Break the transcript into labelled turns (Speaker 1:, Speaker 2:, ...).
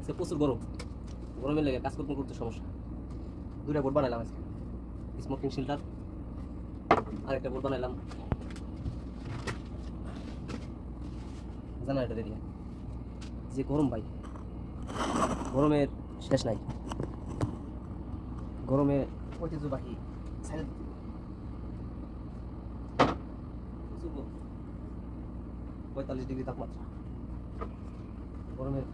Speaker 1: সে প্রচুর গরম, গরমের লেগে কাজ করতে করতে সমস্যা। দুইটা বোর্ড বানাইলাম আজকে, স্মোকিং শিল্টার, আরেকটা বোর্ড বানাইলাম জেনারেটর এরিয়া। যে গরম ভাই, গরমের শেষ নাই, গরমে ঐতিহ্যবাহী 45 ডিগ্রি তাপমাত্রা, গরমের